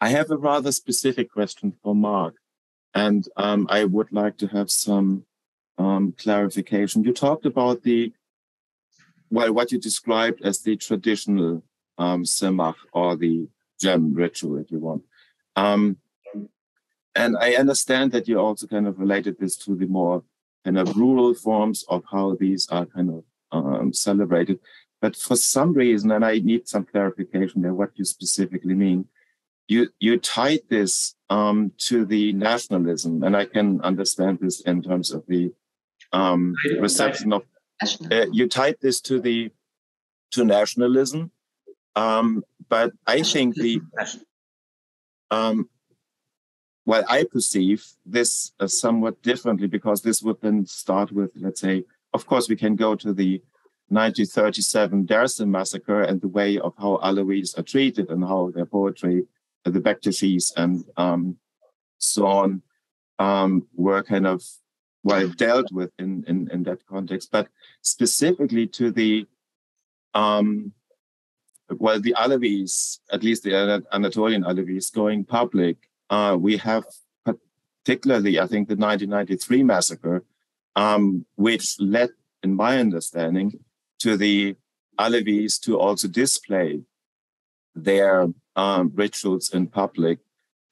I have a rather specific question for Mark, and I would like to have some clarification. You talked about what you described as the traditional semach, or the gem ritual, if you want. And I understand that you also kind of related this to the more kind of rural forms of how these are kind of celebrated. But for some reason, and I need some clarification there, what you specifically mean, you tied this to the nationalism, and I can understand this in terms of the reception of. You tied this to nationalism, but I think well, I perceive this somewhat differently, because this would then start with, let's say, of course, we can go to the 1937 Dersim massacre and the way of how Alawis are treated and how their poetry, the Bektashis and so on, were kind of dealt with in that context. But specifically to the the Alawis, at least the Anatolian Alawis, going public, we have particularly, I think, the 1993 massacre, which led, in my understanding, to the Alawis to also display their rituals in public.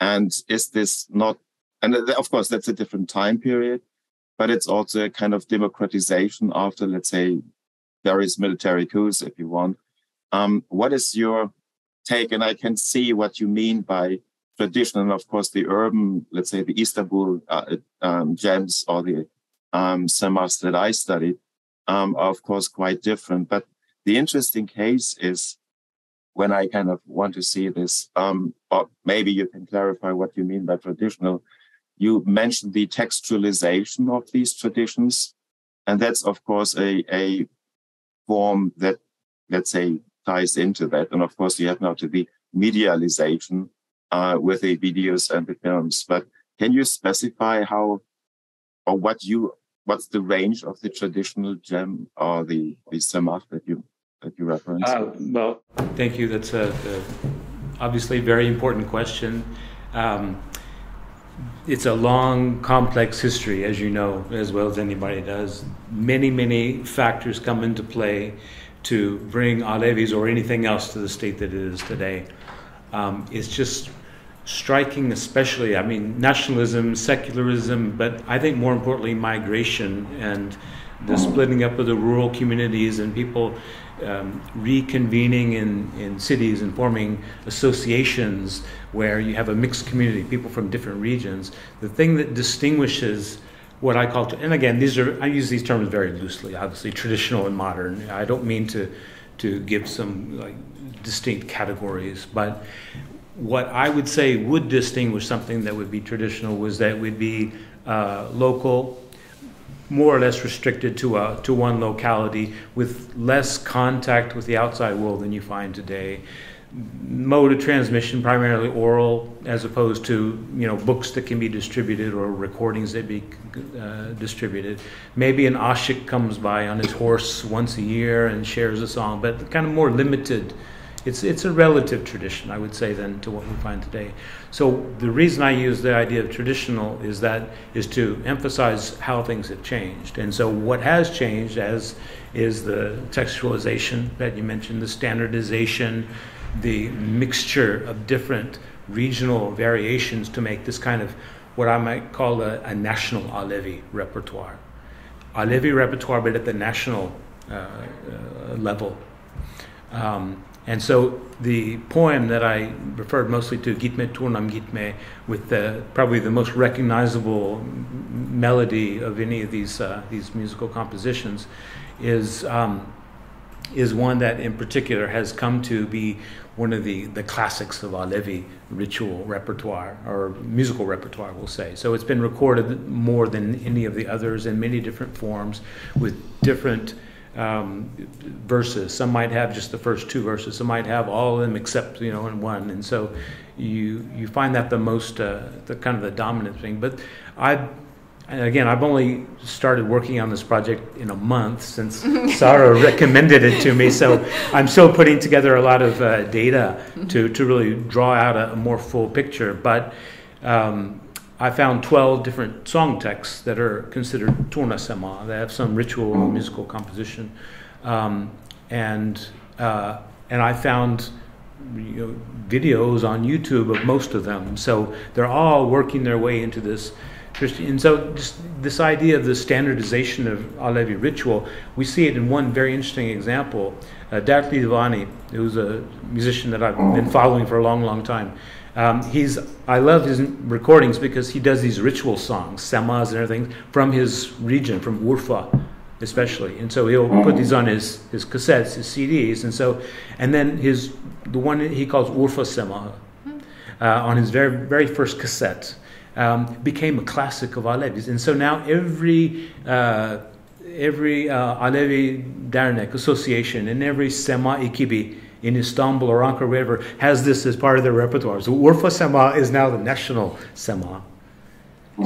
And is this not, and of course, that's a different time period, but it's also a kind of democratization after, let's say, various military coups, if you want. What is your take? And I can see what you mean by traditional, and of course, the urban, let's say, the Istanbul gems or the semachs that I studied are, of course, quite different. But the interesting case is when I kind of want to see this, or maybe you can clarify what you mean by traditional. You mentioned the textualization of these traditions, and that's, of course, a form that, let's say, ties into that. And of course, you have now to the medialization with the videos and the films. But can you specify how, or what's the range of the traditional gem or the semach that you reference? Well, thank you. That's obviously a very important question. It's a long, complex history, as you know, as well as anybody does. Many, many factors come into play to bring Alevis or anything else to the state that it is today. It's just striking, especially, I mean, nationalism, secularism, but I think more importantly, migration and the splitting up of the rural communities and people reconvening in cities and forming associations where you have a mixed community, people from different regions. The thing that distinguishes what I call, and again, I use these terms very loosely, obviously traditional and modern. I don't mean to give some like distinct categories, but what I would say would distinguish something that would be traditional was that it would be local, more or less restricted to one locality, with less contact with the outside world than you find today. Mode of transmission primarily oral, as opposed to books that can be distributed or recordings that be distributed. Maybe an ashik comes by on his horse once a year and shares a song, but kind of more limited. It's a relative tradition, I would say, than to what we find today. So the reason I use the idea of traditional is to emphasize how things have changed. And so what has changed is the textualization that you mentioned, the standardization, the mixture of different regional variations to make this kind of what I might call a national Alevi repertoire. Alevi repertoire, but at the national level. And so the poem that I referred mostly to, Gitme Turnam Gitme, with probably the most recognizable melody of any of these musical compositions, is one that in particular has come to be one of the classics of Alevi ritual repertoire, or musical repertoire, we'll say. So it's been recorded more than any of the others in many different forms with different verses. Some might have just the first two verses. Some might have all of them except in one. And so you find that the most the kind of the dominant thing. But I And again, I've only started working on this project in a month since Sarah recommended it to me. So I'm still putting together a lot of data to really draw out a more full picture. But I found 12 different song texts that are considered turnasema. They have some ritual or musical composition. And I found videos on YouTube of most of them. So they're all working their way into this. And so just this idea of the standardization of Alevi ritual, we see it in one very interesting example. Dertli Divani, who's a musician that I've been following for a long, long time. I love his recordings because he does these ritual songs, semas and everything, from his region, from Urfa especially. And so he'll put these on his cassettes, his CDs. And then the one he calls Urfa Sema, on his very, very first cassette, became a classic of Alevis. And so now every Alevi Dernek association and every Sema Ekibi in Istanbul or Ankara, wherever, has this as part of their repertoire. So Urfa Sema is now the national Sema.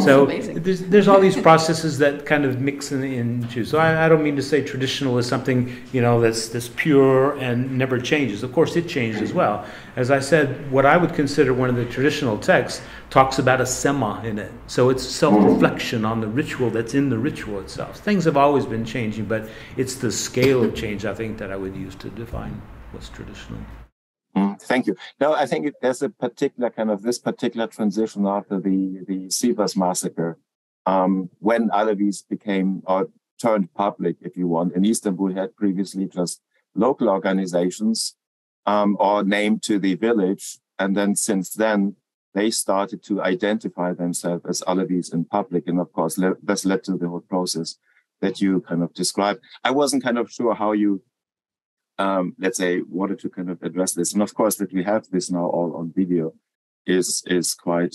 So there's all these processes that kind of mix into. So I don't mean to say traditional is something that's pure and never changes. Of course, it changed as well. As I said, what I would consider one of the traditional texts talks about a sema in it. So it's self-reflection on the ritual that's in the ritual itself. Things have always been changing, but it's the scale of change, I think, that I would use to define what's traditional. Thank you. No, I think there's a particular this particular transition after the Sivas massacre, when Alevis became or turned public, if you want. In Istanbul, had previously just local organizations or named to the village, and then since then they started to identify themselves as Alevis in public, and of course that's led to the whole process that you kind of described. I wasn't kind of sure how you. Let's say, wanted to kind of address this. And of course, that we have this now all on video is quite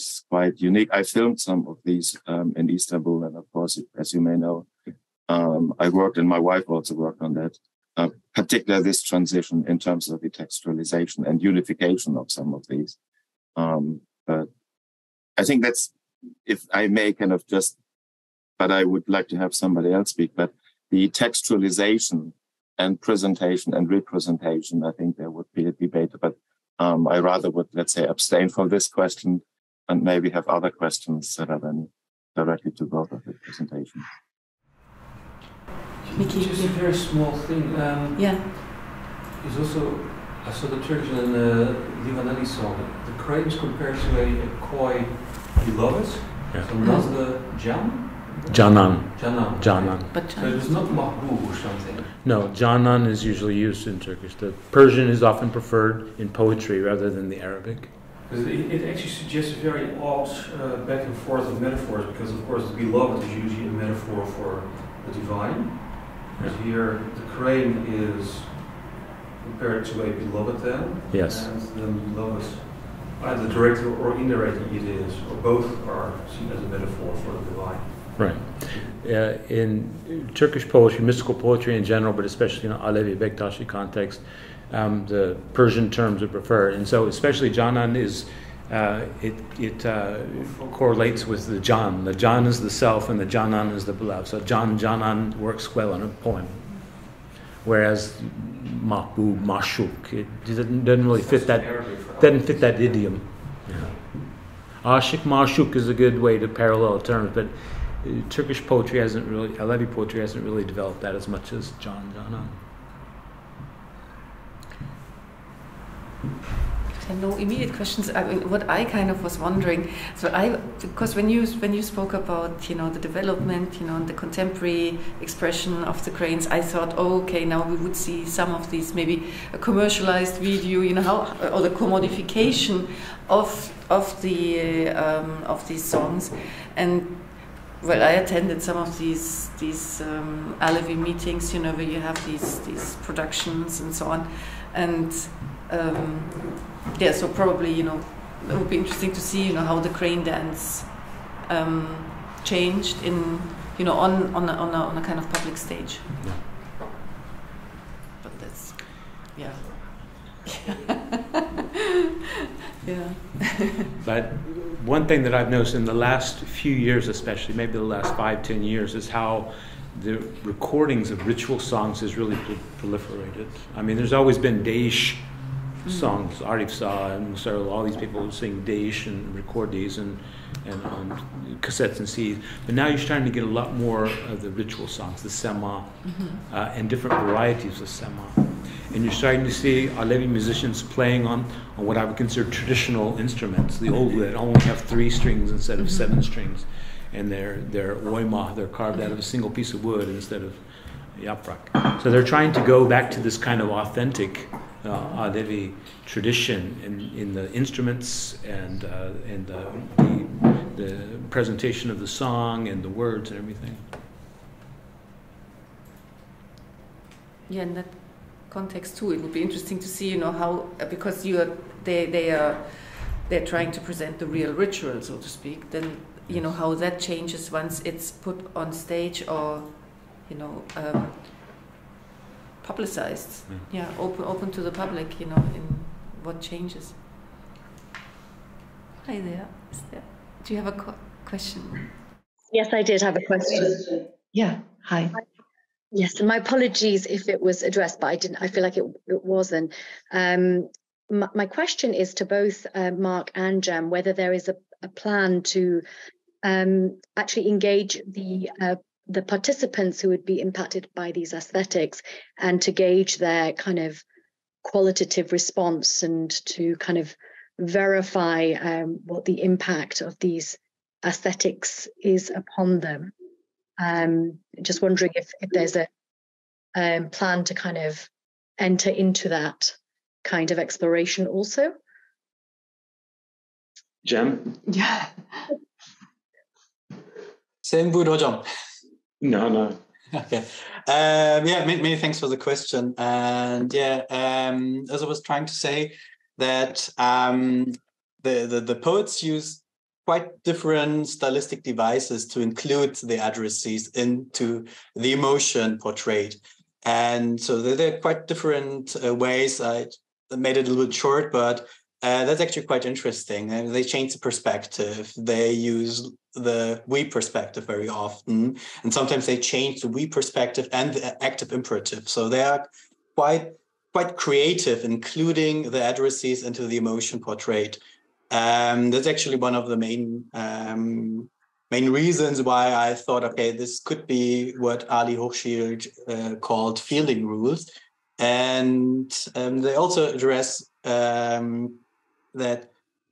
unique. I filmed some of these in Istanbul. And of course, as you may know, I worked and my wife also worked on that, particularly this transition in terms of the textualization and unification of some of these. But I think that's, if I may kind of just, but I would like to have somebody else speak, but the textualization and presentation and representation, I think there would be a debate, but I rather would, let's say, abstain from this question and maybe have other questions that are then directly to both of the presentations. Just a very small thing. Is also, I saw the Turkish and the Livaneli song. The crane is compared to a koi beloved, so not the jam. Canan. But so it's not mahbub or something. No, Canan is usually used in Turkish. The Persian is often preferred in poetry rather than the Arabic. It actually suggests a very odd back and forth of metaphors, because of course the beloved is usually a metaphor for the divine. Whereas here the crane is compared to a beloved then. Yes. And the beloved, either directly or indirectly it is, or both are seen as a metaphor for the divine. Right. In Turkish poetry, mystical poetry in general, but especially in Alevi Bektashi context, the Persian terms are preferred. And so especially Canan is, it correlates with the Can. The Can is the self and the Canan is the beloved. So Canan works well in a poem. Whereas Mahbub, Mashuk, it doesn't really fit that, doesn't fit that idiom. Ashik, Mashuk is a good way to parallel terms, but Turkish poetry hasn't really, Alevi poetry hasn't really developed that as much as Canan. No immediate questions. What I kind of was wondering, because when you spoke about the development, and the contemporary expression of the cranes, I thought, okay, now we would see some of these, maybe a commercialized video, or the commodification of these songs. And well, I attended some of these Alevi meetings, where you have these productions and so on, and so probably it would be interesting to see how the crane dance changed in on a kind of public stage. Yeah. But that's Yeah. But one thing that I've noticed in the last few years, especially maybe the last 5-10 years, is how the recordings of ritual songs has really proliferated. I mean, there's always been Deish songs, Arif Sa and Soileau, all these people who sing Deish and record these and on cassettes and CDs. But now you're starting to get a lot more of the ritual songs, the Sema, and different varieties of Sema. And you're starting to see Alevi musicians playing on what I would consider traditional instruments, the old that only have 3 strings instead of 7 strings. And they're oima, they're carved out of a single piece of wood instead of yaprak. So they're trying to go back to this kind of authentic Alevi tradition in the instruments and the presentation of the song and the words and everything. Yeah, in that context too, it would be interesting to see, how, because they're trying to present the real ritual, so to speak. Then how that changes once it's put on stage or publicized. Yeah, open to the public. In what changes. Hi there. Do you have a question? Yes, I did have a question. Yeah. Hi. Yes, and my apologies if it was addressed, but I feel like it wasn't. My question is to both Mark and Jem, whether there is a plan to actually engage the participants who would be impacted by these aesthetics and to gauge their kind of qualitative response and to kind of verify what the impact of these aesthetics is upon them. Just wondering if there's a plan to kind of enter into that kind of exploration also. Jem? Yeah. Same good, Hocam. No. Okay. Many thanks for the question. And as I was trying to say, that the poets use quite different stylistic devices to include the addressees into the emotion portrayed. And so they're quite different ways. I made it a little bit short, but that's actually quite interesting. And they change the perspective. They use the we perspective very often. And sometimes they change the we perspective and the active imperative. So they are quite creative, including the addressees into the emotion portrayed. That's actually one of the main reasons why I thought, okay, this could be what Ali Hochschild called feeling rules. And they also address that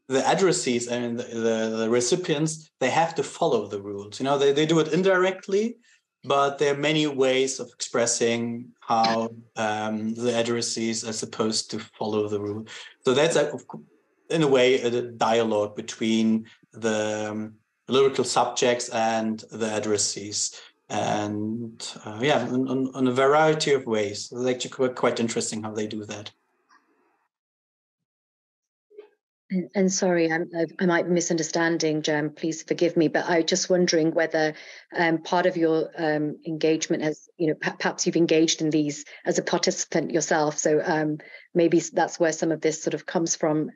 the addressees and the recipients, they have to follow the rules. They do it indirectly, but there are many ways of expressing how the addressees are supposed to follow the rule. So that's, in a way, a dialogue between the lyrical subjects and the addressees. And on a variety of ways. It's actually quite interesting how they do that. And sorry, I might be misunderstanding, Jem, please forgive me, but I'm just wondering whether part of your engagement has, perhaps you've engaged in these as a participant yourself. So maybe that's where some of this sort of comes from.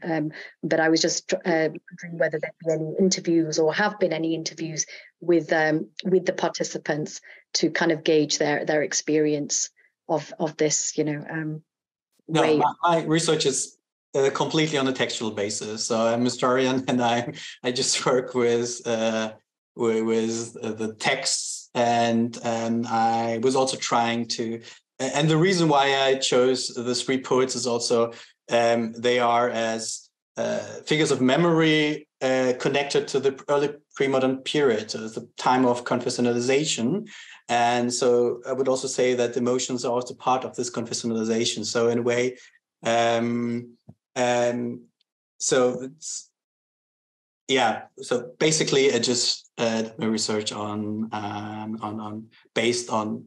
But I was just wondering whether there'd be any interviews or have been any interviews with the participants to kind of gauge their experience of this, way. No, my research is completely on a textual basis. So I'm a historian, and I just work with the texts, and I was also trying to. And the reason why I chose the 3 poets is also they are as figures of memory connected to the early pre-modern period, the time of confessionalization. And so I would also say that emotions are also part of this confessionalization. So in a way, so it's, so basically I just did my research on based on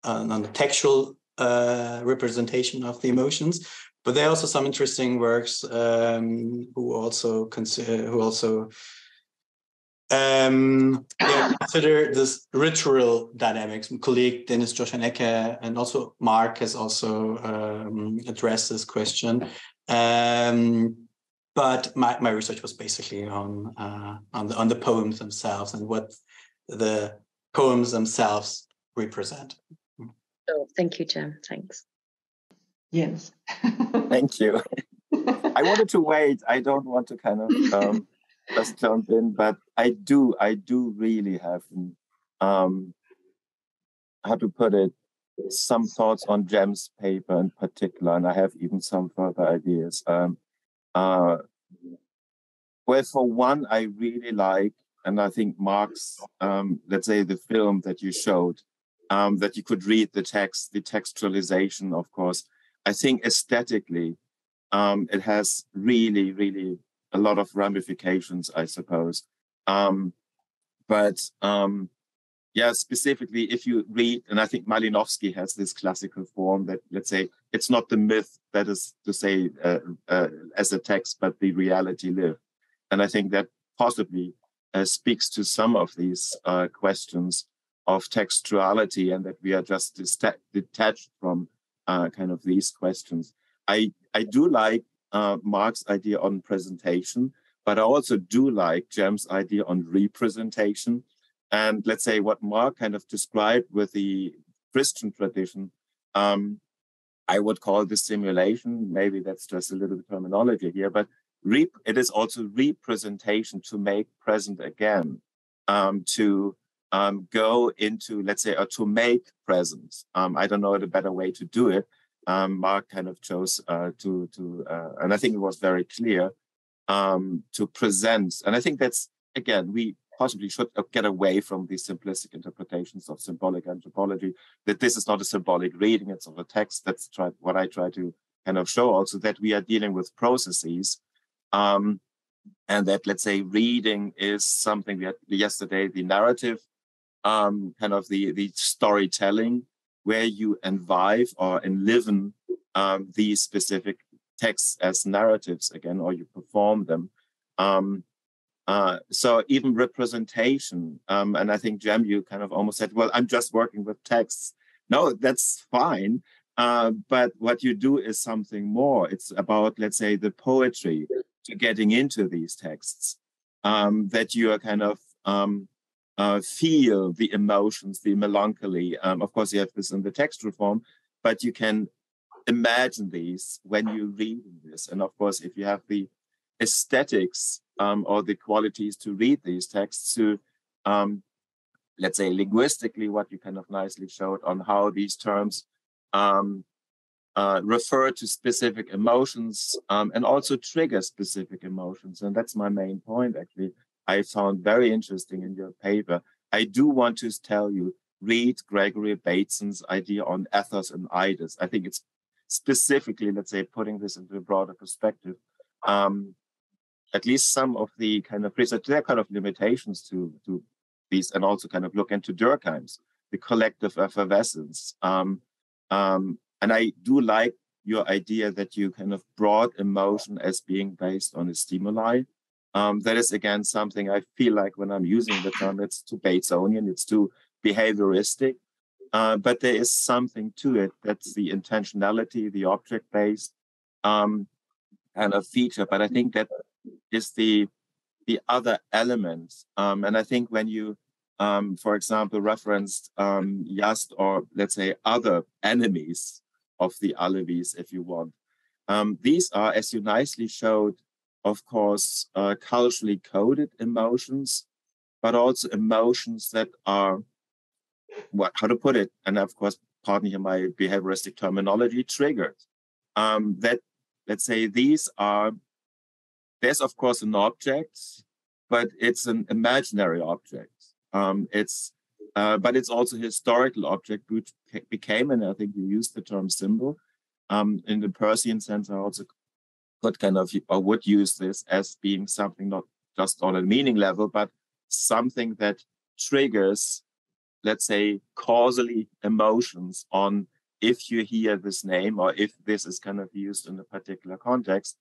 the textual representation of the emotions. But there are also some interesting works who also consider this ritual dynamics. My colleague Dennis Joschanecke and also Mark has also addressed this question. But my research was basically on the poems themselves and what the poems themselves represent. Oh, thank you, Jem. Thanks. Yes. Thank you. I wanted to wait. I don't want to kind of just jump in, but I do really have, how to put it, some thoughts on Jem's paper in particular, and I have even some further ideas. Well, for one, I really like, and I think Mark's, let's say the film that you showed, that you could read the text, the textualization, of course. I think aesthetically, it has really, really a lot of ramifications, I suppose. Yeah, specifically, if you read, and I think Malinowski has this classical form that, let's say, it's not the myth that is to say as a text, but the reality lived. And I think that possibly speaks to some of these questions of textuality and that we are just detached from kind of these questions. I do like Mark's idea on presentation, but I also do like Jem's idea on representation. And let's say what Mark kind of described with the Christian tradition, I would call this simulation. Maybe that's just a little bit terminology here, but it is also representation to make present again, to go into, let's say, or to make present. I don't know the better way to do it. Mark kind of chose and I think it was very clear, to present. And I think that's, again, we possibly should get away from these simplistic interpretations of symbolic anthropology, that this is not a symbolic reading, it's of a text. That's what I try to kind of show also, that we are dealing with processes, and that, let's say, reading is something we had yesterday, the narrative, kind of the storytelling, where you envive or enliven these specific texts as narratives again, or you perform them. So even representation, and I think, Jem, you kind of almost said, well, I'm just working with texts. No, that's fine. But what you do is something more. It's about, let's say, the poetry to getting into these texts, that you are kind of feel the emotions, the melancholy. Of course, you have this in the textual form, but you can imagine these when you read this. And of course, if you have the aesthetics or the qualities to read these texts, to let's say linguistically, what you kind of nicely showed on how these terms refer to specific emotions and also trigger specific emotions. And that's my main point, actually. I found very interesting in your paper. I do want to tell you, read Gregory Bateson's idea on ethos and eidos. I think it's specifically, let's say, putting this into a broader perspective. At least some of the kind of research, there are kind of limitations to these, and also kind of look into Durkheim's, the collective effervescence. And I do like your idea that you kind of brought emotion as being based on a stimuli. That is, again, something I feel like when I'm using the term, it's too Batesonian, it's too behavioristic. But there is something to it. That's the intentionality, the object-based kind of feature. But I think that is the other element. And I think when you, for example, referenced Yazd, or let's say other enemies of the Alevis, if you want, these are, as you nicely showed, of course, culturally coded emotions, but also emotions that are, how to put it, and of course, pardon here my behavioristic terminology, triggered. That, let's say, there's of course an object, but it's an imaginary object. But it's also a historical object, which became, and I think you used the term symbol. In the Persian sense, I also could kind of, or would use this as being something not just on a meaning level, but something that triggers, let's say, causally emotions on if you hear this name, or if this is kind of used in a particular context.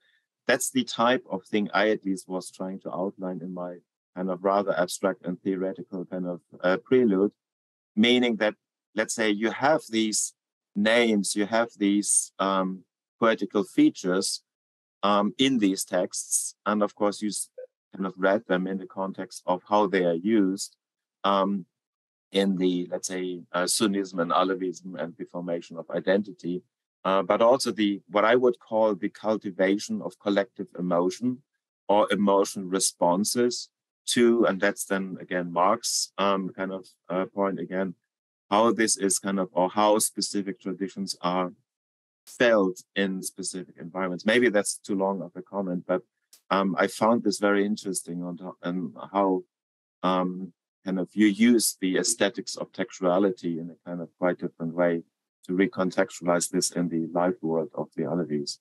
That's the type of thing I at least was trying to outline in my kind of rather abstract and theoretical kind of prelude, meaning that, let's say, you have these names, you have these poetical features in these texts, and of course you kind of read them in the context of how they are used in the, let's say, Sunnism and Alevism and the formation of identity, but also what I would call the cultivation of collective emotion or emotion responses to, and that's then again Marx's kind of point again, how this is kind of, or how specific traditions are felt in specific environments. Maybe that's too long of a comment, but I found this very interesting on how kind of you use the aesthetics of textuality in a kind of quite different way to recontextualize this in the life world of the Alevis.